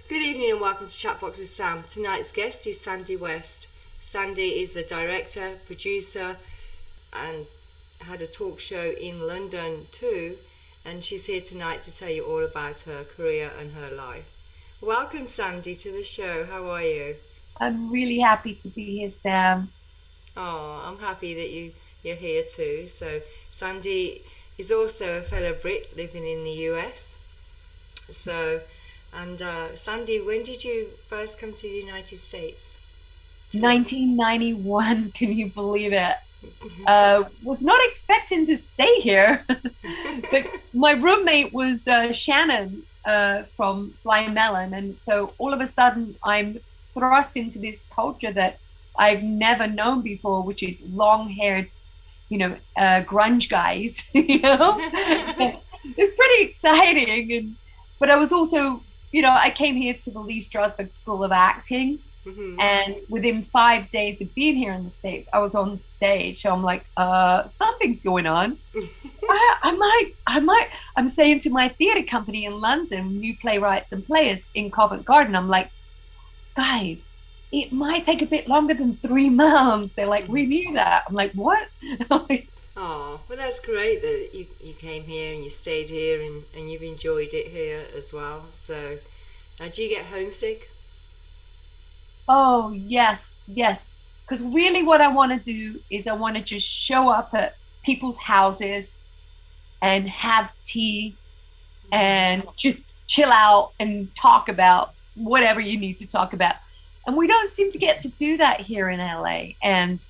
Good evening and welcome to Chatbox with Sam. Tonight's guest is Sandie West. Sandie is a director, producer, and had a talk show in London too, and she's here tonight to tell you all about her career and her life. Welcome, Sandie, to the show. How are you? I'm really happy to be here, Sam. Oh, I'm happy that you're here too. So, Sandie is also a fellow Brit living in the US. So, and Sandie, when did you first come to the United States to live? 1991, can you believe it? Was not expecting to stay here, but my roommate was Shannon from Flying Melon, and so all of a sudden I'm thrust into this culture that I've never known before, which is long-haired, grunge guys. It's pretty exciting, and but I was also, I came here to the Lee Strasberg School of Acting, Hmm. and within 5 days of being here in the States, I was on stage. So I'm like, something's going on. I'm saying to my theatre company in London, new playwrights and players in Covent Garden, I'm like, guys, it might take a bit longer than 3 months. They're like, we knew that. I'm like, what? Oh, well, that's great that you came here and you stayed here and you've enjoyed it here as well. So, do you get homesick? Oh, yes, yes. Because really, what I want to do is I want to just show up at people's houses and have tea and just chill out and talk about whatever you need to talk about. And we don't seem to get to do that here in LA. And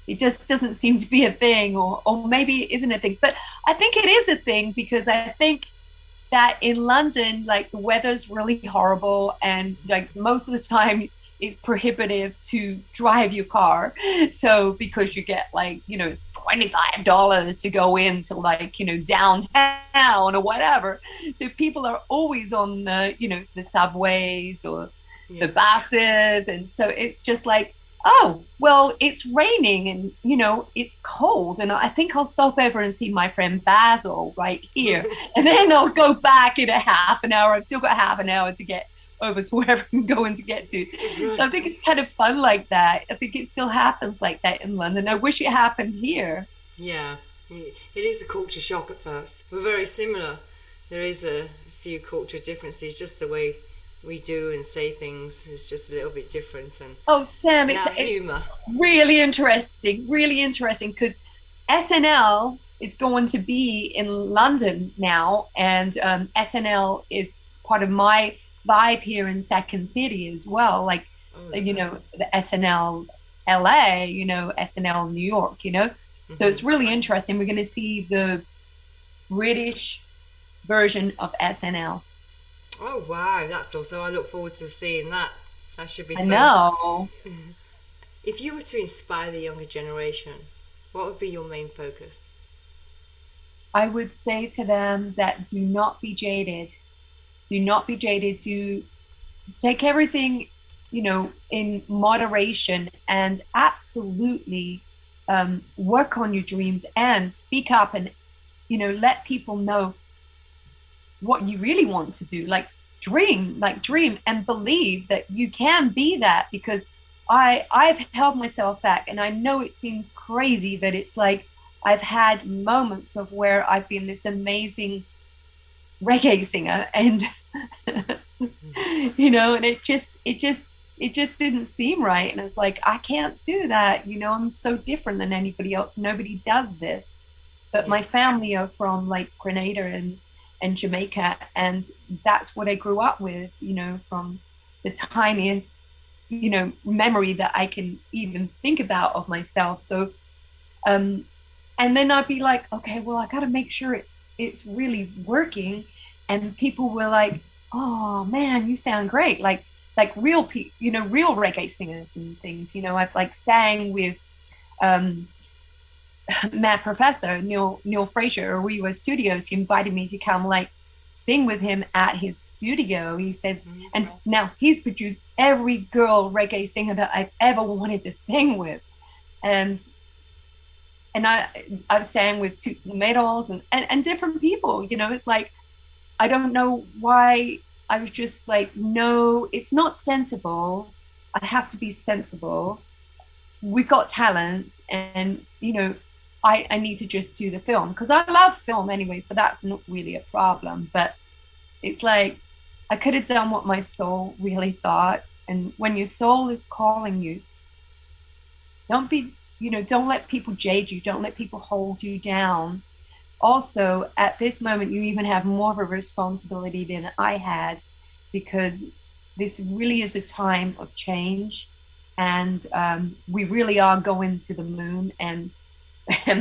it just doesn't seem to be a thing, or maybe it isn't a thing. But I think it is a thing because I think that in London, like the weather's really horrible, and like most of the time it's prohibitive to drive your car. So because you get like, $25 to go into like, downtown or whatever. So people are always on the subways or the Yeah. buses. And so it's just like, oh, well, it's raining and, it's cold. And I think I'll stop over and see my friend Basil right here. And then I'll go back in a half an hour. I've still got half an hour to get over to wherever I'm going to get to. So Right. I think it's kind of fun like that. I think it still happens like that in London. I wish it happened here. Yeah, it is a culture shock at first. We're very similar. There is a few culture differences, just the way we do and say things is just a little bit different, Oh, Sam, and it's, our it's humour. really interesting because SNL is going to be in London now, and SNL is part of my vibe here in Second City as well. Like, Oh, right. the SNL LA, SNL New York, So Hmm. it's really interesting. We're going to see the British version of SNL. Oh wow, that's also. I look forward to seeing that. That should be I fun. know. If you were to inspire the younger generation, what would be your main focus? I would say to them that do not be jaded. Do not be jaded. To take everything, in moderation and absolutely work on your dreams and speak up and, let people know what you really want to do. Like dream and believe that you can be that because I've held myself back and I know it seems crazy, but it's like I've had moments of where I've been this amazing reggae singer and and it just didn't seem right, and it's like I can't do that. I'm so different than anybody else. Nobody does this, but Yeah. my family are from like Grenada and Jamaica, and that's what I grew up with, from the tiniest memory that I can even think about of myself. So um and then I'd be like, okay, well, I got to make sure it's really working. And people were like, oh man, you sound great, like real people, real reggae singers and things. I've like sang with um Matt Professor Neil Fraser or Rewa Studios. He invited me to come like sing with him at his studio. He said, and Mhm. now he's produced every girl reggae singer that I've ever wanted to sing with. And and I've sang with Toots and the Maytals and different people. It's like I don't know why I was just like, no, it's not sensible. I have to be sensible. We've got talents, and I need to just do the film because I love film anyway, so that's not really a problem. But it's like I could have done what my soul really thought. And when your soul is calling you, don't let people jade you, don't let people hold you down. Also, at this moment, you even have more of a responsibility than I had, because this really is a time of change, and we really are going to the moon and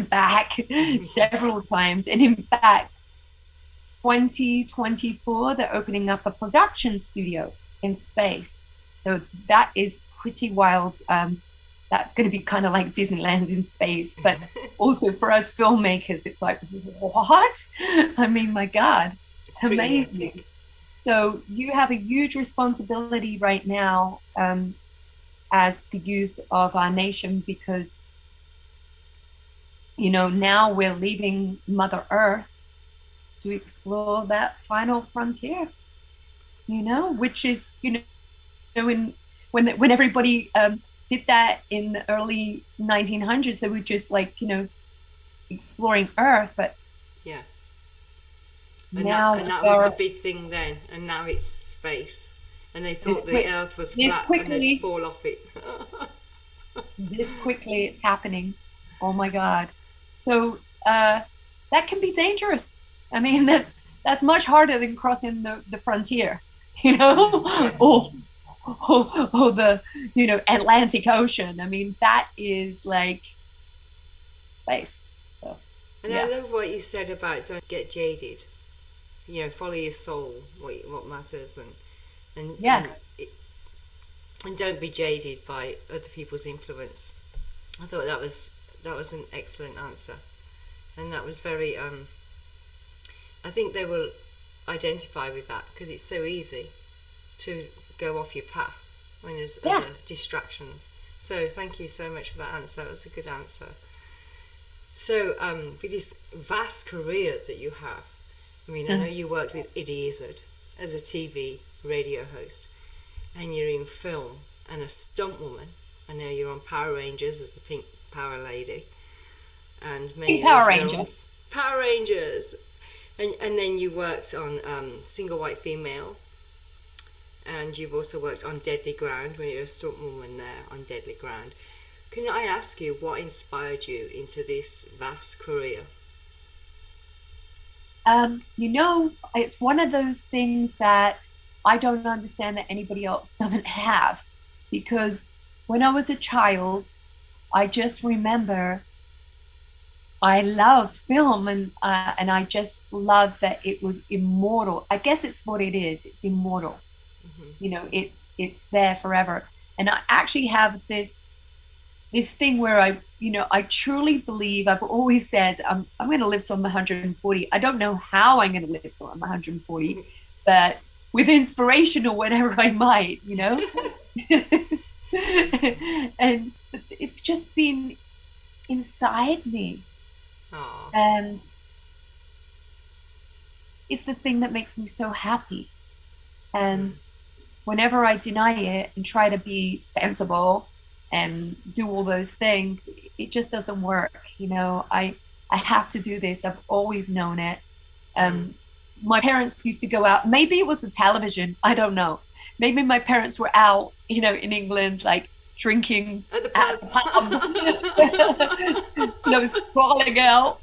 back several times. And in fact, 2024, they're opening up a production studio in space. So that is pretty wild. That's going to be kind of like Disneyland in space, but also for us filmmakers, it's like, what? I mean, my God, amazing. So you have a huge responsibility right now as the youth of our nation, because, now we're leaving Mother Earth to explore that final frontier, which is, when everybody did that in the early 1900s, they were just like, exploring Earth, but yeah. And that was the big thing then, and now it's space. And they thought the Earth was flat and they'd fall off it. This quickly it's happening. Oh my God. So that can be dangerous. I mean, that's much harder than crossing the frontier, Yes. or the Atlantic Ocean. I mean, that is like space. So, and yeah. I love what you said about don't get jaded. Follow your soul, what matters, and yes. and don't be jaded by other people's influence. I thought that was an excellent answer, and that was very. I think they will identify with that because it's so easy to go off your path when there's other distractions. So thank you so much for that answer. That was a good answer. So with this vast career that you have, I mean, I know you worked with Eddie Izzard as a TV radio host, and you're in film and a stunt woman. I know you're on Power Rangers as the Pink Power Lady, and many other films. Power Rangers, and then you worked on Single White Female, and you've also worked on Deadly Ground when you're a stunt woman there on Deadly Ground. Can I ask you what inspired you into this vast career? It's one of those things that I don't understand that anybody else doesn't have, because when I was a child, I just remember I loved film, and I just loved that it was immortal. I guess it's what it is. It's immortal. Mm-hmm. It's there forever. And I actually have this thing where I truly believe, I've always said, I'm going to live till I'm 140. I don't know how I'm going to live till I'm 140, but with inspiration or whatever I might, and it's just been inside me. Aww. And it's the thing that makes me so happy. And whenever I deny it and try to be sensible and do all those things, it just doesn't work. I have to do this. I've always known it. My parents used to go out. Maybe it was the television. I don't know. Maybe my parents were out, in England, like drinking at the pub. I was crawling out.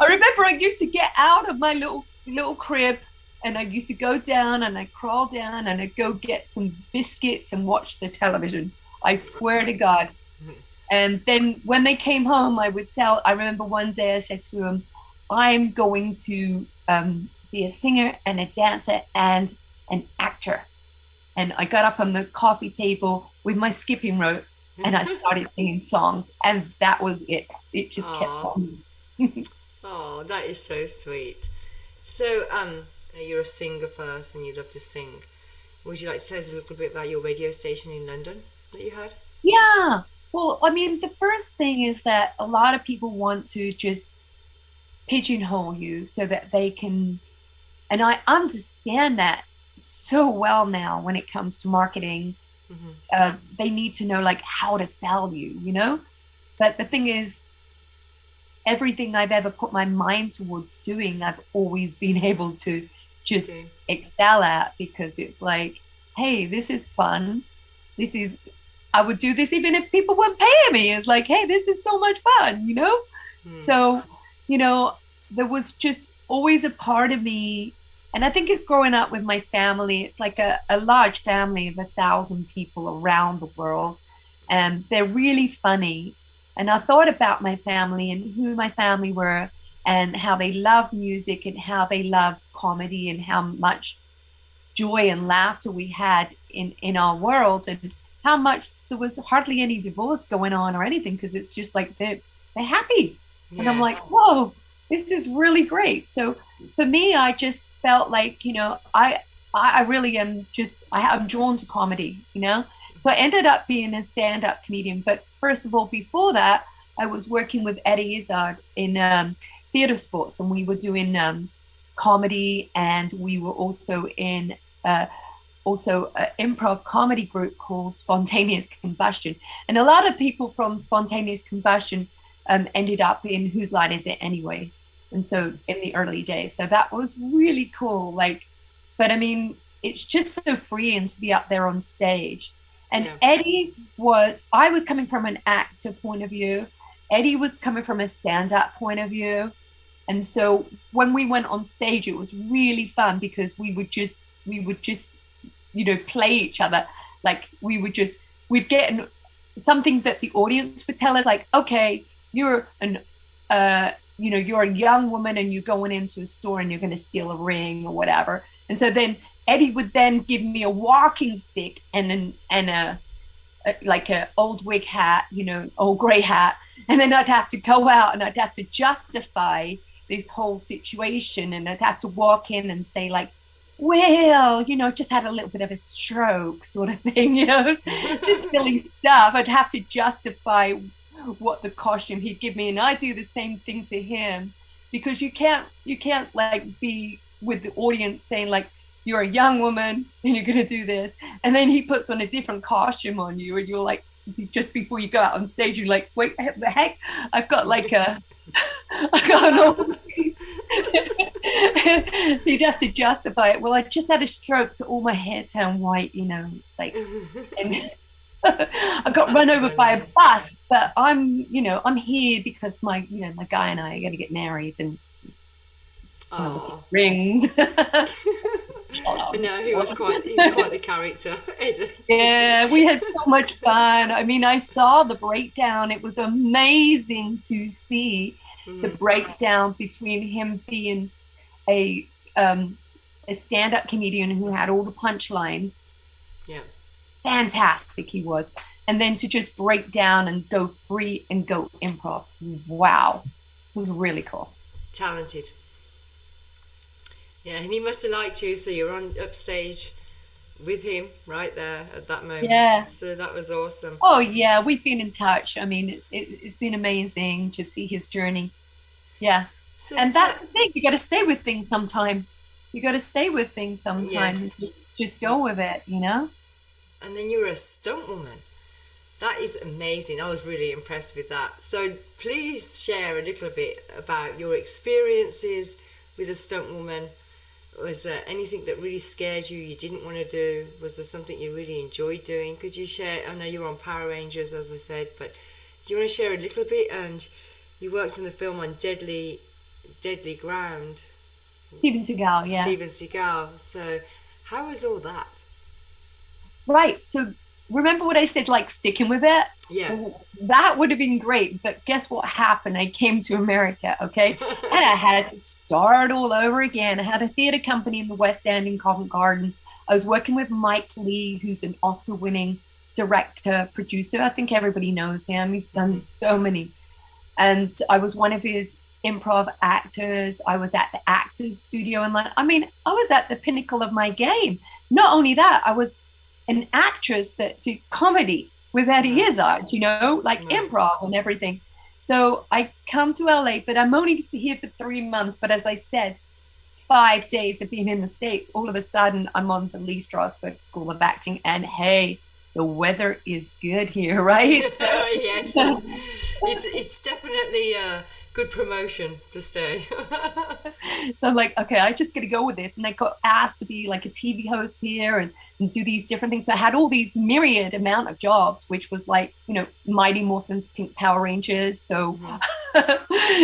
I remember I used to get out of my little crib, and I used to go down and I crawl down and I'd go get some biscuits and watch the television. I swear to God. And then when they came home, I remember one day I said to them, I'm going to be a singer and a dancer and an actor. And I got up on the coffee table with my skipping rope and I started singing songs, and that was it. It just kept on. Oh, that is so sweet. So, you're a singer first and you love to sing. Would you like to tell us a little bit about your radio station in London that you had? Yeah. Well, I mean, the first thing is that a lot of people want to just pigeonhole you so that they can And I understand that so well now when it comes to marketing. They need to know like how to sell you, you know? But the thing is, everything I've ever put my mind towards doing, I've always been able to just excel at, because it's like, hey, this is fun. I would do this even if people weren't paying me. It's like, hey, this is so much fun, you know? So, you know, there was just always a part of me. And I think it's growing up with my family. It's like a large family of 1,000 people around the world. And they're really funny. And I thought about my family and who my family were and how they love music and how they love comedy and how much joy and laughter we had in our world, and how much there was hardly any divorce going on or anything, because it's just like they're happy. And I'm like, whoa, this is really great. So for me, I just felt like, you know, I really am I'm drawn to comedy, you know? So I ended up being a stand-up comedian. But first of all, before that, I was working with Eddie Izzard in theater sports, and we were doing comedy, and we were also in an improv comedy group called Spontaneous Combustion. And a lot of people from Spontaneous Combustion ended up in Whose Line Is It Anyway? And so in the early days. So that was really cool. Like, but I mean, it's just so freeing to be up there on stage. And Eddie I was coming from an actor point of view. Eddie was coming from a stand-up point of view. And so when we went on stage, it was really fun, because we would just, you know, play each other. Like we'd get something that the audience would tell us, like, okay, you're a young woman and you're going into a store and you're going to steal a ring or whatever. And so then Eddie would then give me a walking stick and a old wig hat, you know, old gray hat. And then I'd have to go out and I'd have to justify this whole situation. And I'd have to walk in and say like, well, you know, just had a little bit of a stroke sort of thing, you know, this silly stuff. I'd have to justify what the costume he'd give me. And I do the same thing to him, because you can't like be with the audience saying like, you're a young woman and you're going to do this. And then he puts on a different costume on you, and you're like, just before you go out on stage, you're like, wait, the heck? I've got like I got an old so you'd have to justify it. Well, I just had a stroke, so all my hair turned white, you know, like, and I got run over by a bus, but I'm here because my guy and I are going to get married and rings. No, he's quite the character. Yeah, we had so much fun. I mean, I saw the breakdown. It was amazing to see the breakdown between him being a stand-up comedian who had all the punchlines. Yeah. Fantastic he was. And then to just break down and go free and go improv. Wow. It was really cool. Talented. Yeah, and he must have liked you, so you're on upstage with him right there at that moment. Yeah. So that was awesome. Oh, yeah, we've been in touch. I mean, it's been amazing to see his journey. Yeah. So and that's the thing. You got to stay with things sometimes. Yes. Just go with it, you know? And then you're a stunt woman. That is amazing. I was really impressed with that. So please share a little bit about your experiences with a stunt woman. Was there anything that really scared you didn't want to do? Was there something you really enjoyed doing? Could you share? I know you're on Power Rangers, as I said, but do you want to share a little bit? And you worked in the film on Deadly Ground. Steven Seagal, yeah. Steven Seagal. So how was all that? Right. So remember what I said, like sticking with it? Yeah. Well, that would have been great. But guess what happened? I came to America, okay? And I had to start all over again. I had a theater company in the West End in Covent Garden. I was working with Mike Lee, who's an Oscar-winning director, producer. I think everybody knows him. He's done so many. And I was one of his improv actors. I was at the Actors Studio. And I was at the pinnacle of my game. Not only that, I was an actress that did comedy with Eddie Izzard, you know, like improv and everything. So I come to LA, but I'm only here for 3 months. But as I said, 5 days of being in the States, all of a sudden I'm on the Lee Strasberg School of Acting, and hey, the weather is good here, right? So, yes, it's definitely a good promotion to stay. so I'm like, okay, I just got to go with this. And I got asked to be like a TV host here and do these different things. So I had all these myriad amount of jobs, which was like, Mighty Morphin's Pink Power Rangers. So,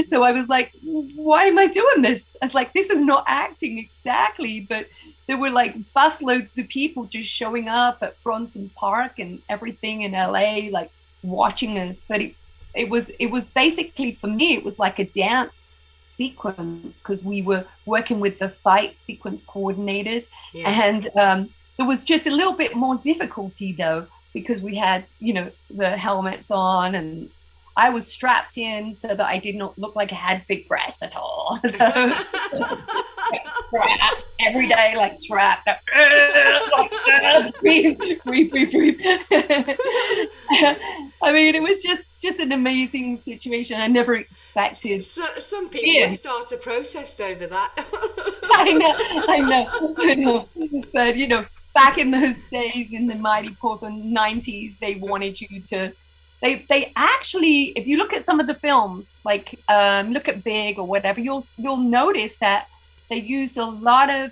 so I was like, why am I doing this? I was like, this is not acting exactly, but there were like busloads of people just showing up at Bronson Park and everything in LA, like watching us. But it was basically, for me, it was like a dance sequence, because we were working with the fight sequence coordinators. And there was just a little bit more difficulty though, because we had, the helmets on, and I was strapped in so that I did not look like I had big breasts at all. So strapped every day, like strapped. Breathe. I mean, it was just an amazing situation. I never expected. So, some people start a protest over that. I know. But back in those days, in the Mighty Morphin 90s, they wanted you to. They actually, if you look at some of the films, like look at Big or whatever, you'll notice that they used a lot of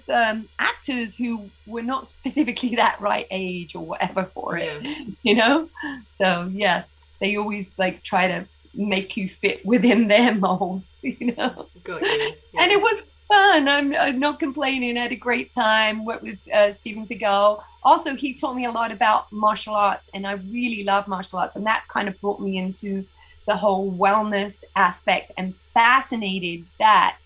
actors who were not specifically that right age or whatever for it, So yeah, they always like try to make you fit within their mold, Got you. Yeah. And it was fun. I'm not complaining. I had a great time. Worked with Steven Seagal. Also, he taught me a lot about martial arts, and I really love martial arts, and that kind of brought me into the whole wellness aspect, and fascinated that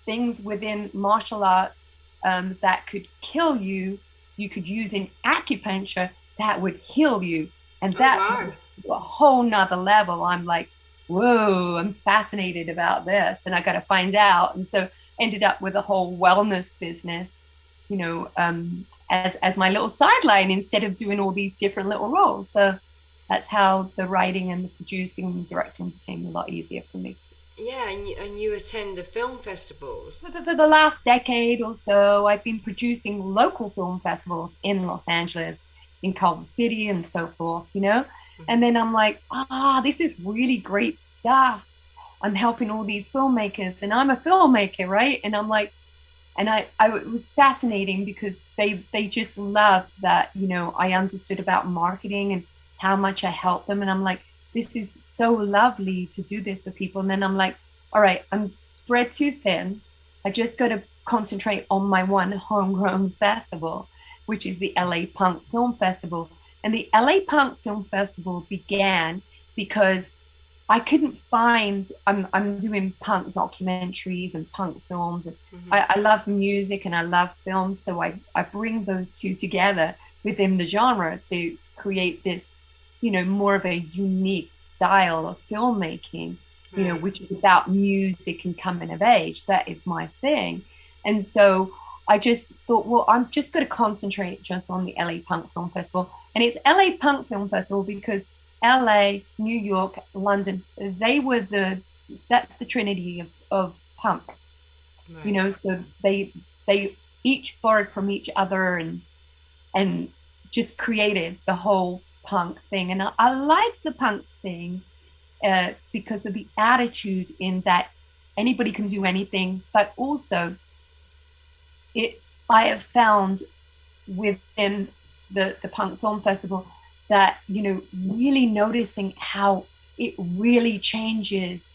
things within martial arts that could kill you, you could use in acupuncture that would heal you. And that was a whole nother level. I'm like, whoa, I'm fascinated about this, and I got to find out. And so ended up with a whole wellness business, as my little sideline, instead of doing all these different little roles. So that's how the writing and the producing and directing became a lot easier for me. Yeah, and you attend the film festivals. For the last decade or so, I've been producing local film festivals in Los Angeles, in Culver City and so forth, And then I'm like, this is really great stuff. I'm helping all these filmmakers, and I'm a filmmaker, right? And I'm like, and it was fascinating because they just loved that, I understood about marketing and how much I helped them. And I'm like, this is so lovely to do this for people. And then I'm like, all right, I'm spread too thin. I just got to concentrate on my one homegrown festival, which is the LA Punk Film Festival. And the LA Punk Film Festival began because I couldn't find, I'm doing punk documentaries and punk films. And I love music and I love film. So I bring those two together within the genre to create this, more of a unique style of filmmaking, which is about music and coming of age. That is my thing. And so I just thought, well, I'm just going to concentrate just on the LA Punk Film Festival. And it's LA Punk Film Festival because LA, New York, London, that's the trinity of punk, right. So they each borrowed from each other and just created the whole punk thing. And I like the punk thing because of the attitude in that anybody can do anything, but also I have found within the Punk Film Festival that, really noticing how it really changes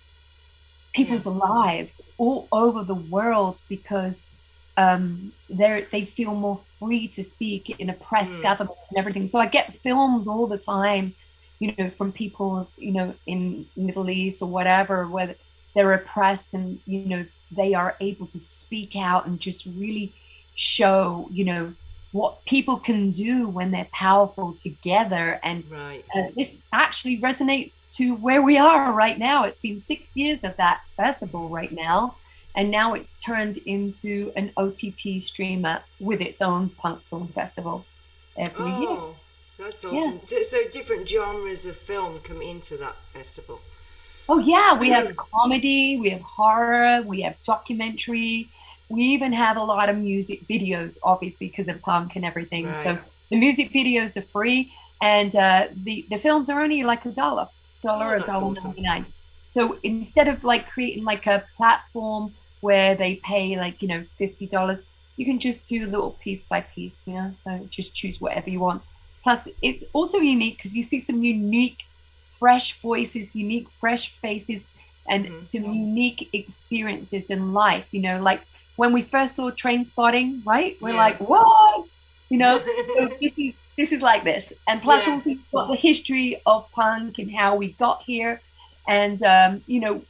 people's lives all over the world, because they feel more free to speak in oppressed governments and everything. So I get films all the time, from people, in Middle East or whatever, where they're oppressed and, they are able to speak out and just really show, what people can do when they're powerful together. And this actually resonates to where we are right now. It's been 6 years of that festival right now. And now it's turned into an OTT streamer with its own punk film festival every year. That's awesome. Yeah. So different genres of film come into that festival. Oh, yeah. We have comedy, we have horror, we have documentary, we even have a lot of music videos, obviously, because of punk and everything. Right. So the music videos are free, and the films are only like $1, or $1.99. So instead of like creating like a platform where they pay like, you know, $50, you can just do a little piece by piece, you know. So just choose whatever you want. Plus, it's also unique because you see some unique, fresh voices, unique, fresh faces, and some unique experiences in life, you know, like when we first saw Trainspotting, right? We're like, what? You know, so this is like this. And plus also you've got the history of punk and how we got here. And, you know,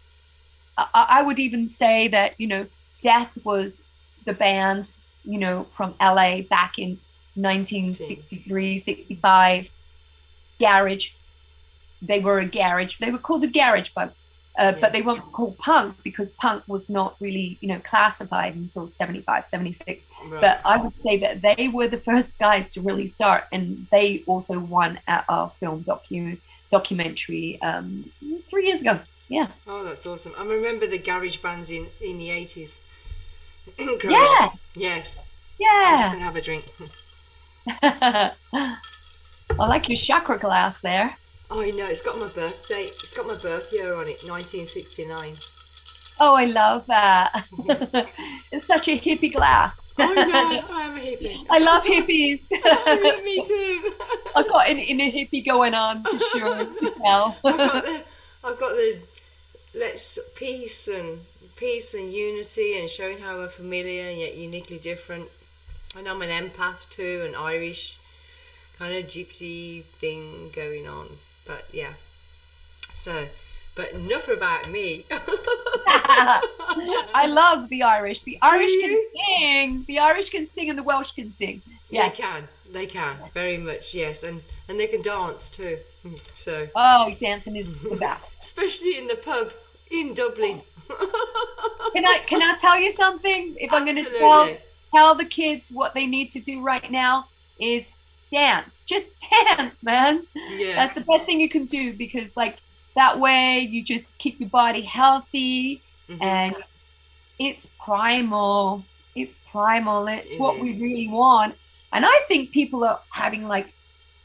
I would even say that, you know, Death was the band, you know, from LA back in 1963, 65, garage. They were a garage. They were called a garage, but they weren't called punk because punk was not really, you know, classified until 75, 76. Right. But I would say that they were the first guys to really start, and they also won at our film documentary 3 years ago. Yeah. Oh, that's awesome. I remember the garage bands in the 80s. Yeah. Yes. Yeah. I'm just going to have a drink. I like your chakra glass there. Oh, I know. It's got my birthday. It's got my birth year on it, 1969. Oh, I love that. It's such a hippie glass. Oh, no. I am a hippie. I love hippies. Oh, yeah, me too. I've got an inner hippie going on, for sure. I've got the peace and unity and showing how we're familiar and yet uniquely different. And I'm an empath too, an Irish kind of gypsy thing going on. But yeah, so, but enough about me. I love the Irish. The Irish can sing. The Irish can sing and the Welsh can sing. Yes. They can, very much, yes. And they can dance too. So. Oh, dancing is the best. Especially in the pub in Dublin. Can I tell you something? If I'm going to tell the kids what they need to do right now is dance. Just dance, man. Yeah. That's the best thing you can do, because like that way you just keep your body healthy, and it's primal. It's primal. It's what we really want. And I think people are having like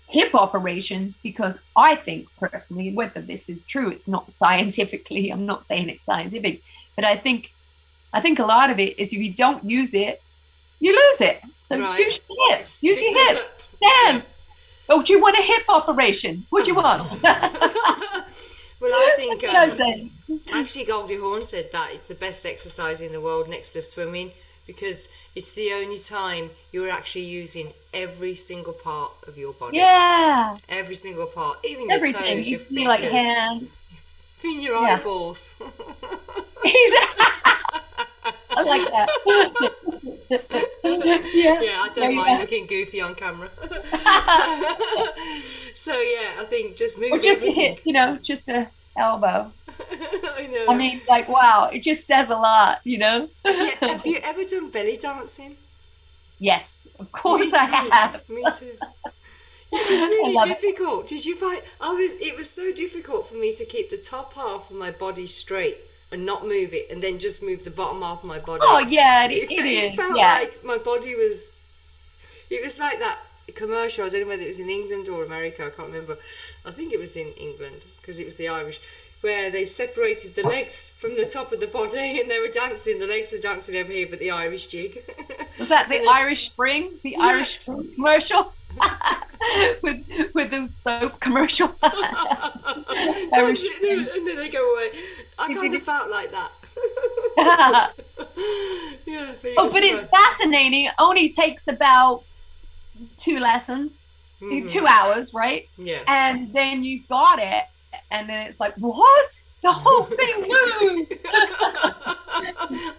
hip operations because I think personally, whether this is true, it's not scientifically, I'm not saying it's scientific, but I think a lot of it is if you don't use it, you lose it. So use your hips. Use your hips. Dance. Yeah. Oh, do you want a hip operation? What do you want? Well, I think actually Goldie Hawn said that it's the best exercise in the world next to swimming, because it's the only time you're actually using every single part of your body. Yeah. Every single part, even your toes, your fingers, like hands, even your eyeballs. I like that. Yeah, I don't mind looking goofy on camera. So yeah, I think just move everything. Hit, you know, just a elbow. I know. I mean, like, wow, it just says a lot, you know. Have you ever done belly dancing? Yes, of course I have. Me too. It was really difficult. Did you find? It was so difficult for me to keep the top half of my body straight and not move it, and then just move the bottom half of my body. Oh yeah, it is. It felt like my body was. It was like that commercial. I don't know whether it was in England or America. I can't remember. I think it was in England because it was the Irish, where they separated the legs from the top of the body and they were dancing. The legs are dancing over here, but the Irish jig. Was that the Irish Spring? The Irish Spring commercial? with the soap commercial. And then they go away. I kind of felt like that. Yeah, but it's fascinating. It only takes about 2 lessons, 2 hours, right? Yeah. And then you've got it, and then it's like, what? The whole thing moved. I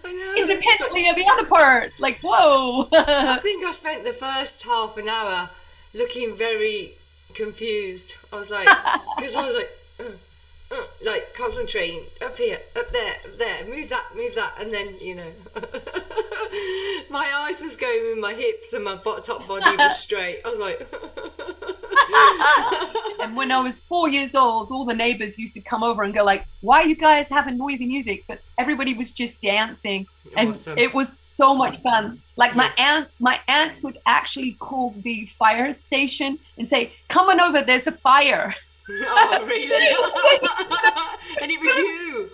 know. Independently of the other part. Like, whoa. I think I spent the first half an hour looking very confused. I was like, because I was like concentrating, up here, up there, move that, and then, you know, my eyes was going with my hips and my top body was straight. I was like, And when I was 4 years old, all the neighbors used to come over and go like, why are you guys having noisy music? But everybody was just dancing. And Awesome. it was so much fun. Like my aunts would actually call the fire station and say, come on over, there's a fire. Oh, really? And it was you.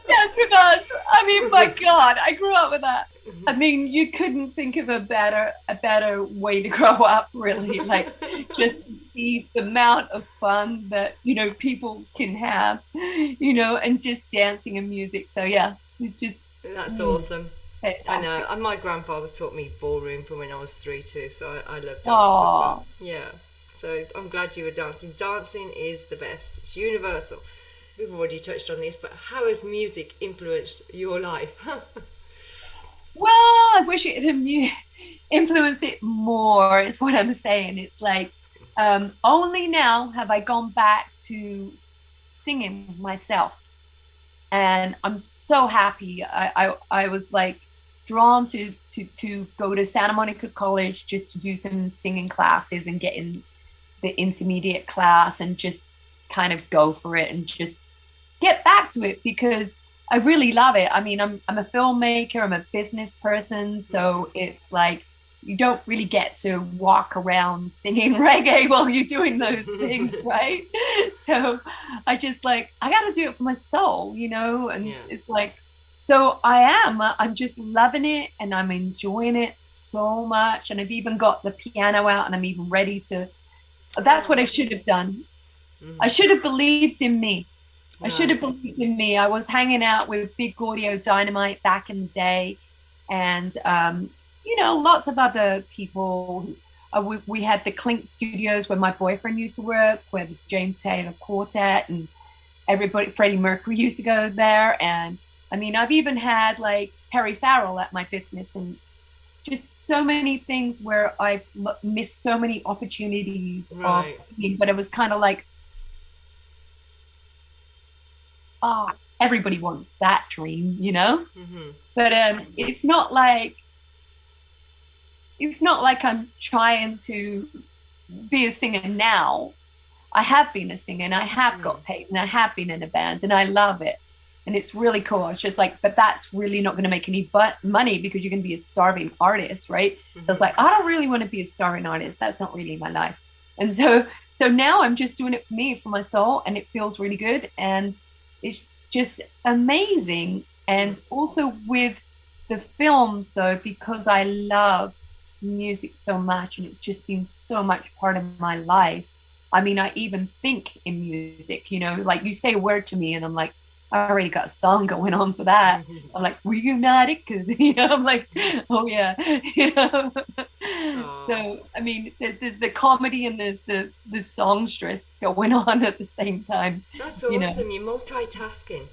Yes, with us. I mean, my God, I grew up with that. I mean, you couldn't think of a better way to grow up, really. Like, just see the amount of fun that, you know, people can have, you know, and just dancing and music. So yeah, it's just that's awesome. Fantastic. I know. And my grandfather taught me ballroom from when I was 3 too, so I love dance as well. Yeah. So I'm glad you were dancing. Dancing is the best. It's universal. We've already touched on this, but how has music influenced your life? Well, I wish it had influenced it more, is what I'm saying. It's like, only now have I gone back to singing myself. And I'm so happy. I was like drawn to go to Santa Monica College just to do some singing classes and get in the intermediate class and just kind of go for it and just get back to it, because I really love it. I mean, I'm a filmmaker, I'm a business person, so it's like you don't really get to walk around singing reggae while you're doing those things, right? So I just like, I got to do it for my soul, you know? And it's like, so I'm just loving it and I'm enjoying it so much. And I've even got the piano out and I'm even ready to, that's what I should have done. I should have believed in me. I should have believed in me. I was hanging out with Big Audio Dynamite back in the day, and you know, lots of other people. We had the Clink Studios where my boyfriend used to work, where the James Taylor Quartet and everybody, Freddie Mercury used to go there. And I mean, I've even had like Perry Farrell at my business, and just so many things where I've missed so many opportunities of singing, but it was kind of like, everybody wants that dream, you know? But it's not like I'm trying to be a singer now. I have been a singer and I have got paid and I have been in a band and I love it. And it's really cool. It's just like, but that's really not going to make any money because you're going to be a starving artist, right? So it's like, I don't really want to be a starving artist. That's not really my life. And so now I'm just doing it for me, for my soul, and it feels really good. And it's just amazing. And also with the films, though, because I love music so much and it's just been so much part of my life. I mean, I even think in music, you know, like you say a word to me and I'm like, I already got a song going on for that. I'm like, reunited, because you know, I'm like, oh yeah, you know. So I mean, there's the comedy and there's the songstress going on at the same time. That's awesome. You're multitasking.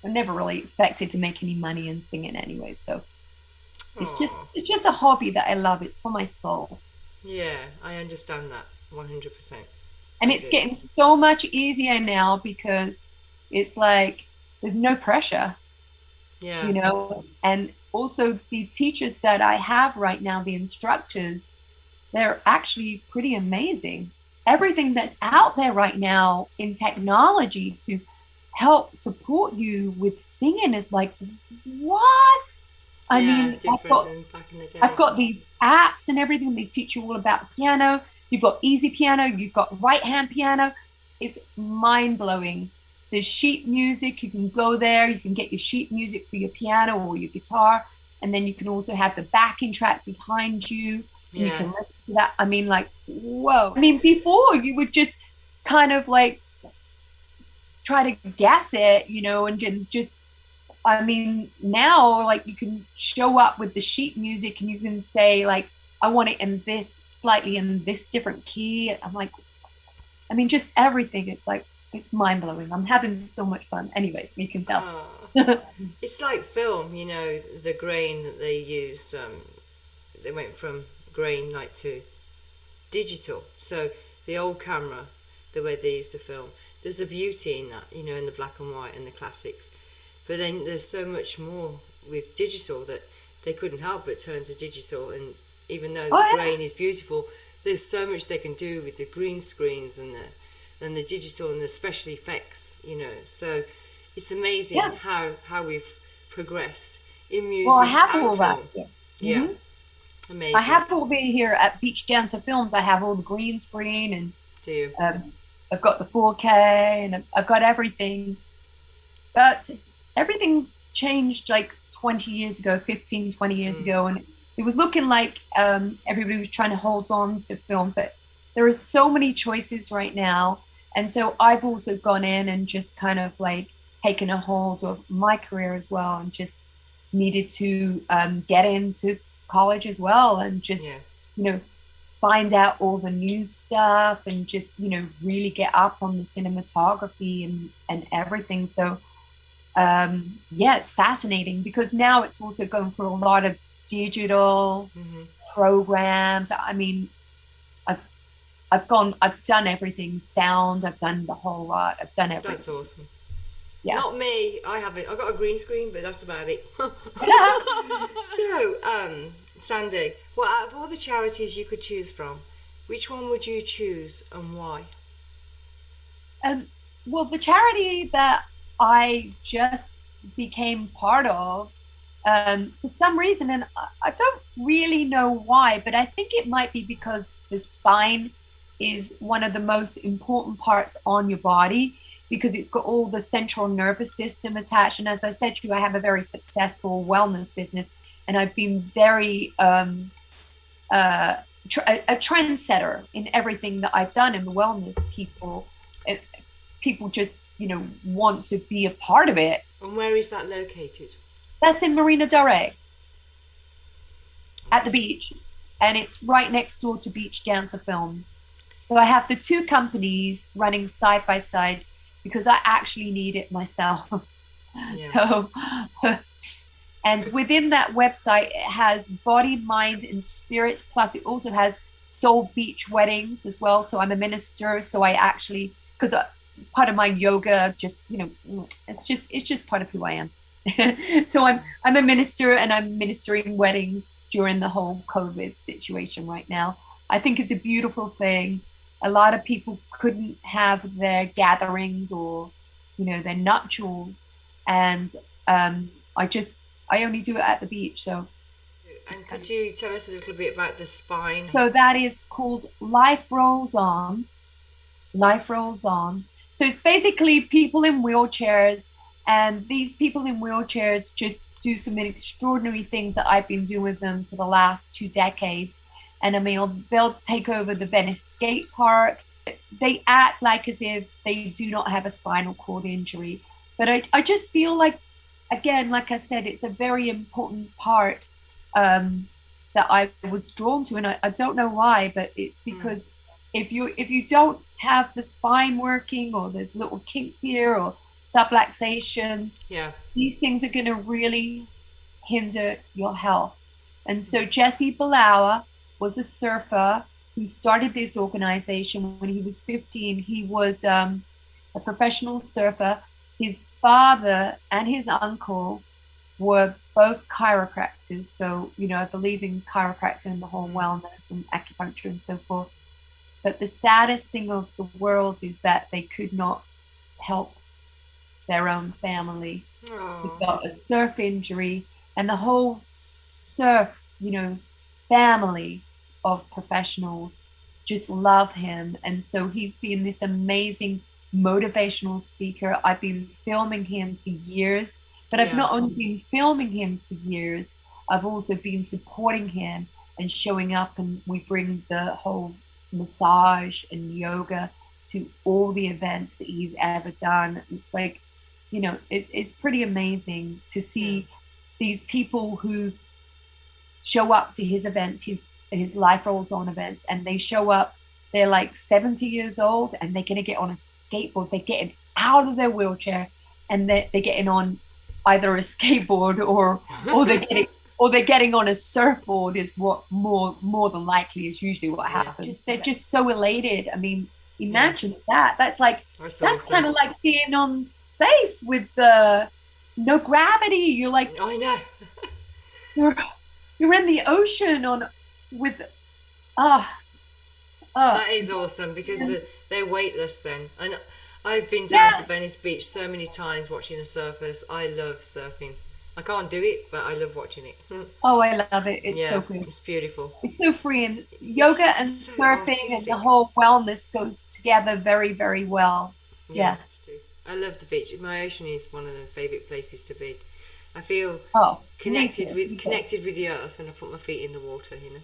I never really expected to make any money in singing anyway, so it's just a hobby that I love. It's for my soul. Yeah, I understand that 100%. And it's getting so much easier now because it's like there's no pressure, you know. And also the teachers that I have right now, the instructors, they're actually pretty amazing. Everything that's out there right now in technology to help support you with singing is like, what? I mean, different than back in the day. I've got these apps and everything. They teach you all about the piano. You've got easy piano. You've got right hand piano. It's mind blowing. There's sheet music. You can go there. You can get your sheet music for your piano or your guitar. And then you can also have the backing track behind you. Yeah. You can listen to that. I mean, like, whoa. I mean, before you would just kind of like try to guess it, you know, and just, I mean, now like you can show up with the sheet music and you can say like, I want it in this slightly in this different key. I'm like, I mean, just everything. It's like, it's mind-blowing. I'm having so much fun. Anyways, you can tell. It's like film, you know, the grain that they used. They went from grain like to digital. So the old camera, the way they used to film, there's a beauty in that, you know, in the black and white and the classics. But then there's so much more with digital that they couldn't help but turn to digital. And even though grain is beautiful, there's so much they can do with the green screens and the digital and the special effects, you know. So it's amazing how we've progressed in music. Well, I have and all that. film. Yeah. Yeah. Amazing. I have over here at Beach Dancer Films. I have all the green screen, and Do you? I've got the 4K, and I've got everything. But everything changed like 20 years ago, 15, 20 years ago, and it was looking like everybody was trying to hold on to film. But there are so many choices right now, and so I've also gone in and just kind of like taken a hold of my career as well, and just needed to get into college as well, and just you know, find out all the new stuff, and just, you know, really get up on the cinematography and everything. So yeah, it's fascinating because now it's also going through a lot of digital programs. I mean, I've done everything, sound, I've done the whole lot, I've done everything. That's awesome. Yeah. Not me. I haven't. I got a green screen, but that's about it. So, Sandie, well, out of all the charities you could choose from, which one would you choose and why? Well, the charity that I just became part of, for some reason, and I don't really know why, but I think it might be because the spine is one of the most important parts on your body, because it's got all the central nervous system attached. And as I said to you, I have a very successful wellness business, and I've been very a trendsetter in everything that I've done in the wellness. People just, you know, want to be a part of it. And where is that located? That's in Marina Del Rey, at the beach, and it's right next door to Beach Dancer Films. So I have the two companies running side by side, because I actually need it myself. Yeah. So, and within that website, it has body, mind, and spirit. Plus, it also has soul beach weddings as well. So I'm a minister. So I actually, because part of my yoga, just, you know, it's just part of who I am. So I'm a minister, and I'm ministering weddings during the whole COVID situation right now. I think it's a beautiful thing. A lot of people couldn't have their gatherings or, you know, their nuptials, and I only do it at the beach. So, and could you tell us a little bit about the spine? So that is called Life Rolls On. Life Rolls On. So it's basically people in wheelchairs, and these people in wheelchairs just do some extraordinary things that I've been doing with them for the last 2 decades. And I mean, they'll take over the Venice skate park. They act like as if they do not have a spinal cord injury. But I just feel like, again, like I said, it's a very important part that I was drawn to. And I don't know why, but it's because if you don't have the spine working, or there's little kinks here, or subluxation, these things are going to really hinder your health. And so Jesse Balawa was a surfer who started this organization when he was 15. He was a professional surfer. His father and his uncle were both chiropractors. So, you know, I believe in chiropractor and the whole wellness and acupuncture and so forth. But the saddest thing of the world is that they could not help their own family. He got a surf injury, and the whole surf, you know, family of professionals just love him. And so he's been this amazing motivational speaker. I've been filming him for years, but I've not only been filming him for years, I've also been supporting him and showing up, and we bring the whole massage and yoga to all the events that he's ever done. It's like, you know, it's pretty amazing to see these people who show up to his events, his Life Rolls On events, and they show up, they're like 70 years old, and they're going to get on a skateboard. They're getting out of their wheelchair, and they're getting on either a skateboard or they're getting on a surfboard, is what more than likely is usually what happens. They're just so elated. I mean, imagine that. That's kind of like being on space with no gravity. You're like, I know. you're in the ocean That is awesome because they're weightless then. And I've been down to Yeah. Venice Beach so many times watching the surfers. I love surfing. I can't do it, but I love watching it. Oh, I love it. It's so Yeah, good. it's beautiful. It's so free, and It's yoga and just so surfing and the artistic. whole wellness goes together very, very well. Yeah, Yeah. I love the beach. My ocean is one of my favourite places to be. I feel Oh, connected me too. connected with the earth when I put my feet in the water. You know.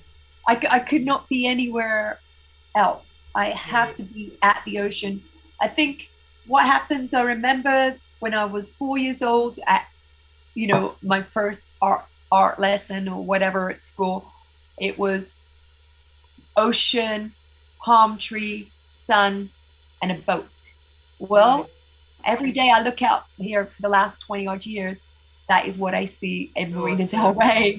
I could not be anywhere else. I have Right. to be at the ocean. I think what happened, I remember when I was 4 years old at, my first art lesson or whatever at school, it was ocean, palm tree, sun, and a boat. Right. Well, every day I look out here for the last 20 odd years, that is what I see in Marina Del Awesome. Rey.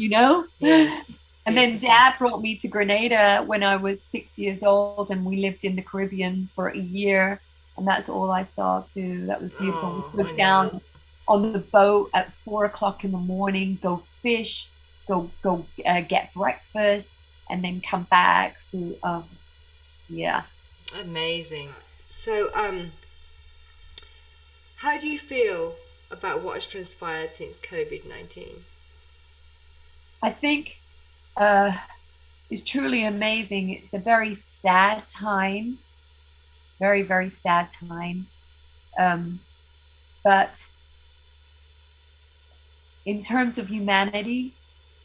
Yes. And then Beautiful. dad brought me to Grenada when I was 6 years old, and we lived in the Caribbean for a year. And that's all I saw too. That was beautiful. Oh, We I go know. down on the boat at 4 o'clock in the morning, go fish, go get breakfast, and then come back. Yeah. Amazing. So, how do you feel about what has transpired since COVID-19? I think uh, it's truly amazing. It's a very sad time, very, very sad time. Um, but in terms of humanity,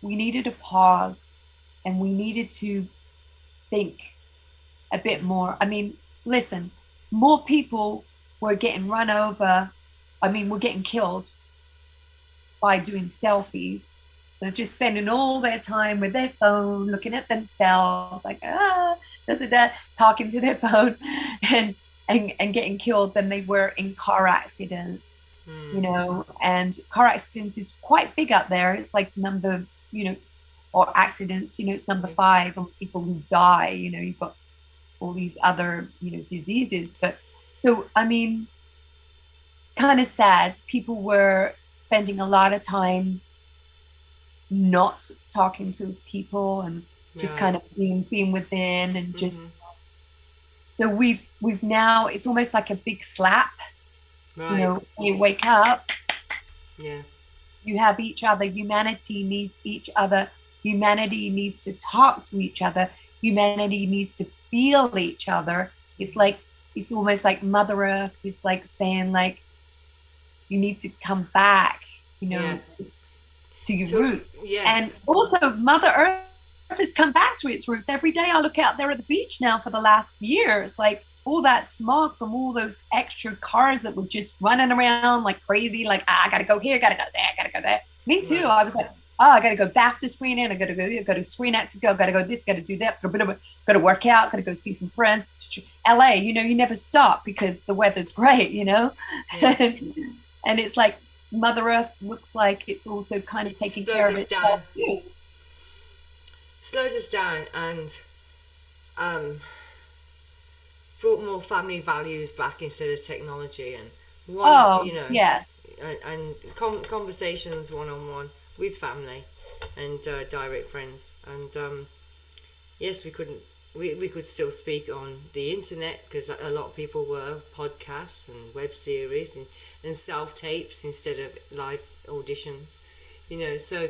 we needed a pause and we needed to think a bit more. I mean, listen, more people were getting run over. I mean, we're getting killed by doing selfies. So just spending all their time with their phone, looking at themselves, like da, da, da, talking to their phone, and and getting killed than they were in car accidents. And car accidents is quite big up there. It's like number, or accidents, it's number Yeah. 5 on people who die. You've got all these other, diseases. But so, I mean, kind of sad. People were spending a lot of time not talking to people and just Right. kind of being within and just Mm-hmm. so we've now it's almost like a big slap. Right. You wake up, Yeah. you have each other, humanity needs each other, humanity needs to talk to each other, humanity needs to feel each other. It's almost like Mother Earth is like saying, like, you need to come back, Yeah. to your To roots. And yes. also, Mother Earth has come back to its roots. Every day I look out there at the beach now for the last year, it's like all that smog from all those extra cars that were just running around like crazy, like, I gotta go here, gotta go there, gotta go there. Me too. Right. I was like, oh, I gotta go back to screening, I gotta go to Screen Actors Guild, gotta go this, gotta do that, gotta work out, gotta go see some friends. LA, you never stop because the weather's great, Yeah. and it's like Mother Earth looks like it's also kind of It taking slowed care of us down. itself too. Slowed us down and um, brought more family values back instead of technology and one, Oh, yeah. and conversations one on one with family and direct friends. And yes, we could still speak on the internet because a lot of people were podcasts and web series and self tapes instead of live auditions. So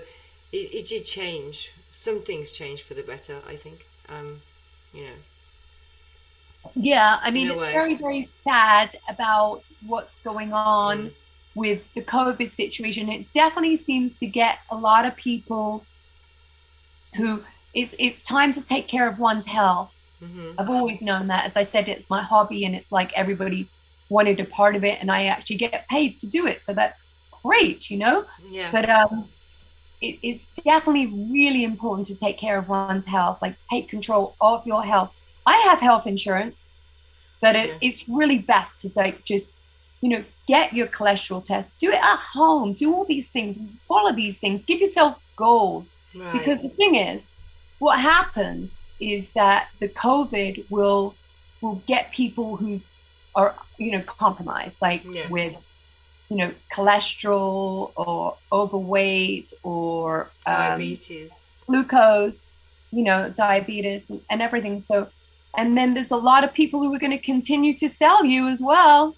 it did change. Some things changed for the better, I think. You know, Yeah, I in mean, a it's way. very, very sad about what's going Mm. on with the COVID situation. It definitely seems to get a lot of people who it's time to take care of one's health. Hmm. I've always known that. As I said, it's my hobby and it's like everybody wanted a part of it and I actually get paid to do it. So that's great. Yeah. But it's definitely really important to take care of one's health, like take control of your health. I have health insurance, but Yeah. it's really best to like just, get your cholesterol test, do it at home, do all these things, follow these things, give yourself goals. Right. Because the thing is, what happens is that the COVID will get people who are, compromised, like Yeah. with cholesterol or overweight or Diabetes. glucose, diabetes and everything. So And then there's a lot of people who are going to continue to sell you as well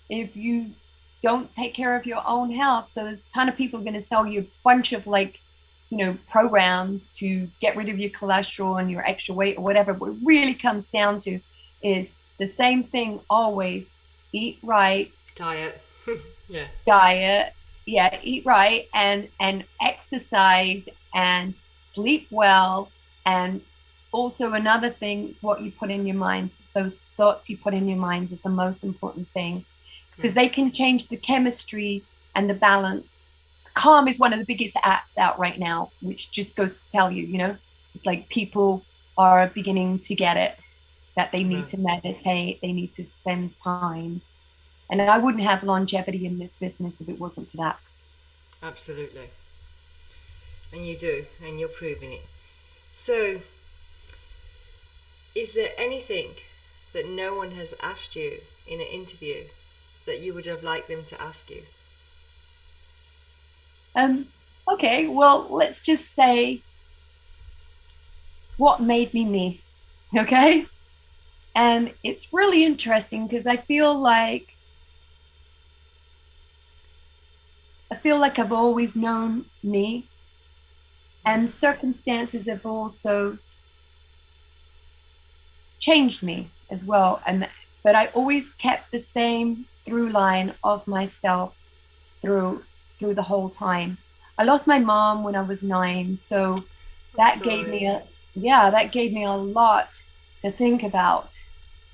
if you don't take care of your own health. So there's a ton of people going to sell you a bunch of like, programs to get rid of your cholesterol and your extra weight or whatever. What it really comes down to is the same thing always. Eat right. Diet. Yeah. Diet. Yeah, eat right and exercise and sleep well. And also another thing is what you put in your mind. Those thoughts you put in your mind is the most important thing, because they can change the chemistry and the balance. Calm is one of the biggest apps out right now, which just goes to tell you, it's like people are beginning to get it, that they need to meditate, they need to spend time. And I wouldn't have longevity in this business if it wasn't for that. Absolutely. And you do, and you're proving it. So, is there anything that no one has asked you in an interview that you would have liked them to ask you? Okay, well, let's just say what made me, okay? And it's really interesting because I feel like I've always known me, and circumstances have also changed me as well. But I always kept the same through line of myself through the whole time. I lost my mom when I was 9, so that gave me a lot to think about,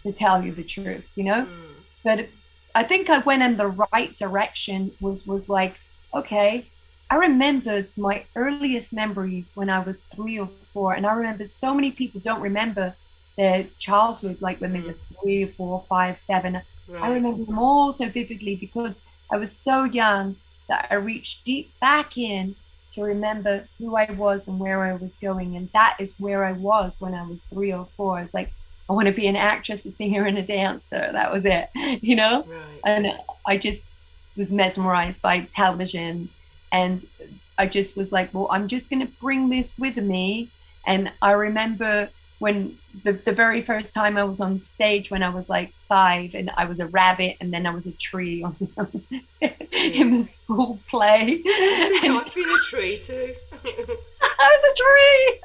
to tell you the truth, But I think I went in the right direction, was like, okay, I remembered my earliest memories when I was 3 or 4, and I remember so many people don't remember their childhood, like when they were 3, 4, 5, 7. Right. I remember them all so vividly because I was so young that I reached deep back in to remember who I was and where I was going. And that is where I was when I was 3 or 4. It's like, I want to be an actress, a singer, and a dancer. That was it, Right. And I just was mesmerized by television. And I just was like, well, I'm just going to bring this with me. And I remember when the very first time I was on stage when I was like 5, and I was a rabbit and then I was a tree on in the school play. I've been a tree too. I was a tree.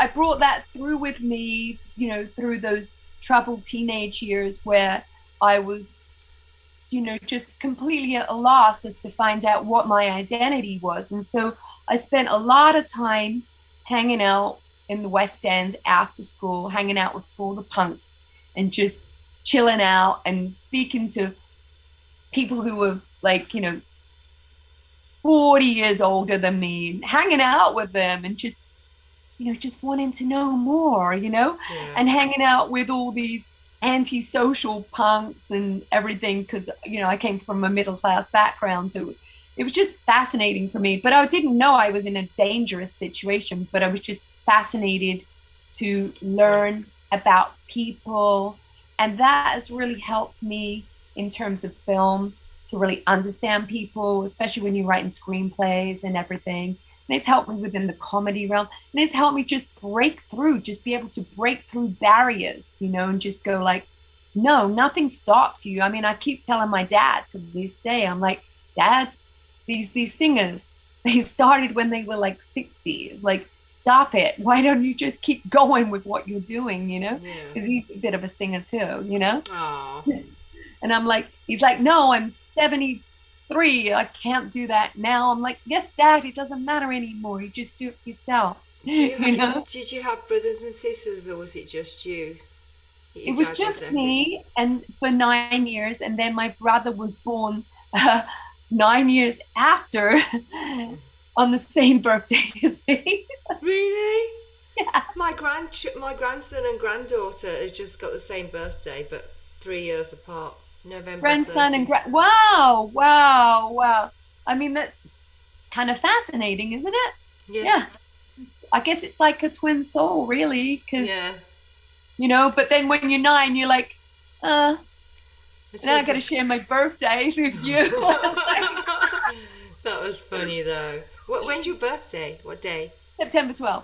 I brought that through with me, through those troubled teenage years where I was, just completely at a loss as to find out what my identity was. And so I spent a lot of time hanging out in the West End after school, hanging out with all the punks and just chilling out and speaking to people who were like, 40 years older than me, hanging out with them and just wanting to know more, and hanging out with all these antisocial punks and everything, because, I came from a middle-class background, so it was just fascinating for me. But I didn't know I was in a dangerous situation, but I was just fascinated to learn about people. And that has really helped me in terms of film, to really understand people, especially when you're writing screenplays and everything. And it's helped me within the comedy realm. And it's helped me just break through, just be able to break through barriers, and just go like, no, nothing stops you. I mean, I keep telling my dad to this day, I'm like, Dad, these singers, they started when they were like 60. It's like, stop it. Why don't you just keep going with what you're doing, Because he's a bit of a singer too, Aww. And I'm like, he's like, no, I'm 73. I can't do that now. I'm like, yes, Dad, it doesn't matter anymore. You just do it yourself. Did you have brothers and sisters, or was it just you? It was just me, and for 9 years. And then my brother was born 9 years after, on the same birthday as me. Really? Yeah. My grandson and granddaughter has just got the same birthday, but 3 years apart. November grandson 30th. And wow. I mean, that's kind of fascinating, isn't it? Yeah. I guess it's like a twin soul, really. Cause, yeah. But then when you're 9, you're like, now I got to share my birthdays with you. That was funny, though. When's your birthday? What day? September 12th.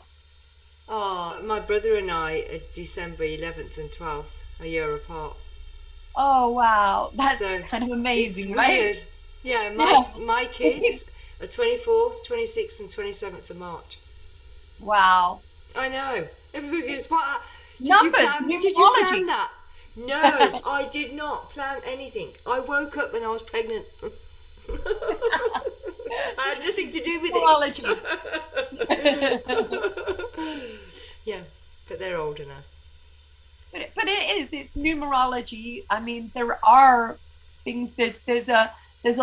Oh, my brother and I are December 11th and 12th, a year apart. Oh, wow. That's So kind of amazing, it's right? weird. Yeah, Yeah. my kids are 24th, 26th, and 27th of March. Wow. I know. Everybody goes, "What? Numbers, Did you numerology. plan that?" No, I did not plan anything. I woke up and I was pregnant. I had nothing to do with Numerology. it. Yeah, but they're older now. But it's numerology. I mean, there are things, there's a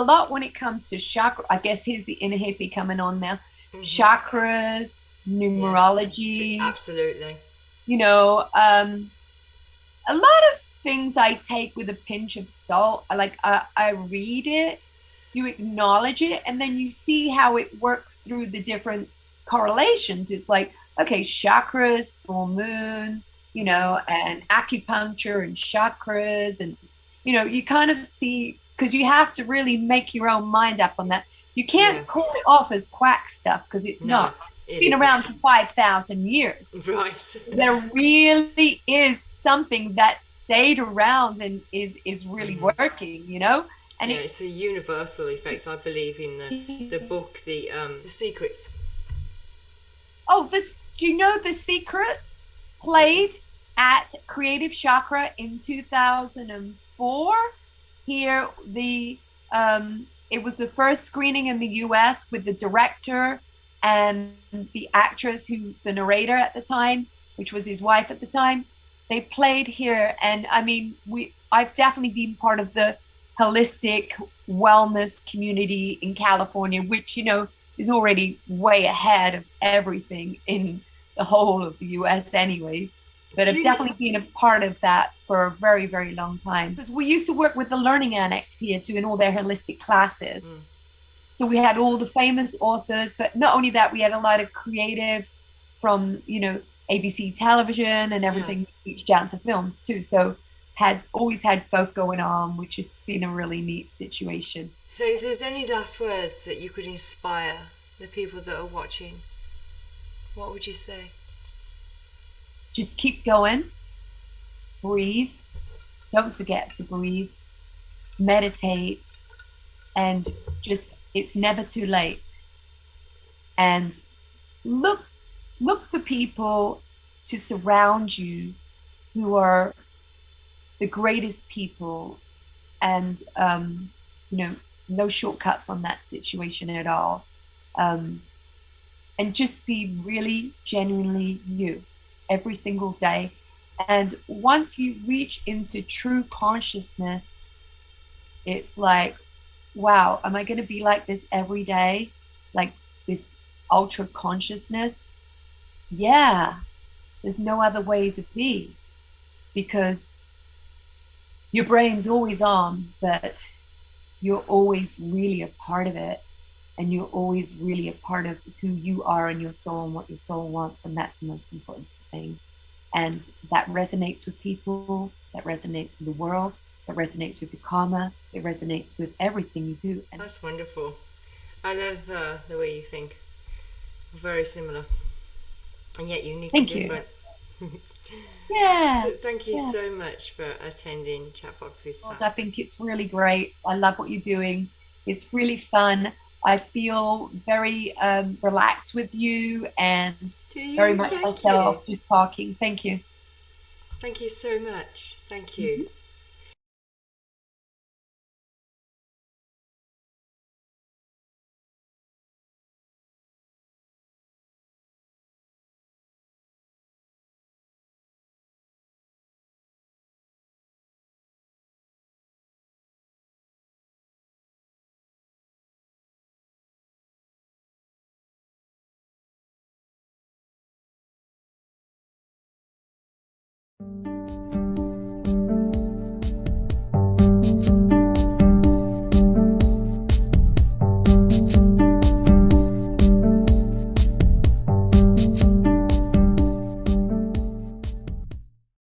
lot when it comes to chakra. I guess here's the inner hippie coming on now. Chakras, Yeah, numerology, absolutely. you know, a lot of things I take with a pinch of salt. I read it, you acknowledge it, and then you see how it works through the different correlations. It's like, okay, chakras, full moon, and acupuncture and chakras, and you kind of see, because you have to really make your own mind up on that. You can't call it off as quack stuff, because it's not. It's been around for 5,000 years. Right. There really is something that stayed around and is really working, And yeah, it's a universal effect. I believe in the book, the Secrets. Oh, do you know The Secret played at Creative Chakra in 2004? Here, it was the first screening in the US with the director and the actress, the narrator at the time, which was his wife at the time. They played here, and I mean, I've definitely been part of the holistic wellness community in California, which is already way ahead of everything in the whole of the US anyways. But I've definitely been a part of that for a very, very long time. Because we used to work with the Learning Annex here, doing all their holistic classes. So we had all the famous authors, but not only that, we had a lot of creatives from, ABC television and everything reached out to films too. So always had both going on, which has been a really neat situation. So if there's any last words that you could inspire the people that are watching, what would you say? Just keep going, breathe, don't forget to breathe, meditate, and it's never too late. And look for people to surround you who are the greatest people, and no shortcuts on that situation at all. And just be really genuinely you every single day. And once you reach into true consciousness, it's like, wow, am I going to be like this every day? Like this ultra consciousness? Yeah, there's no other way to be, because your brain's always on, but you're always really a part of it. And you're always really a part of who you are and your soul and what your soul wants. And that's the most important thing. And that resonates with people, that resonates with the world, that resonates with your karma, it resonates with everything you do. And that's wonderful. I love the way you think. Very similar. And yet uniquely different. Yeah. So thank you so much for attending Chatbox with Sam. I think it's really great. I love what you're doing. It's really fun. I feel very relaxed with you and very much myself just talking. Thank you. Thank you so much. Thank you.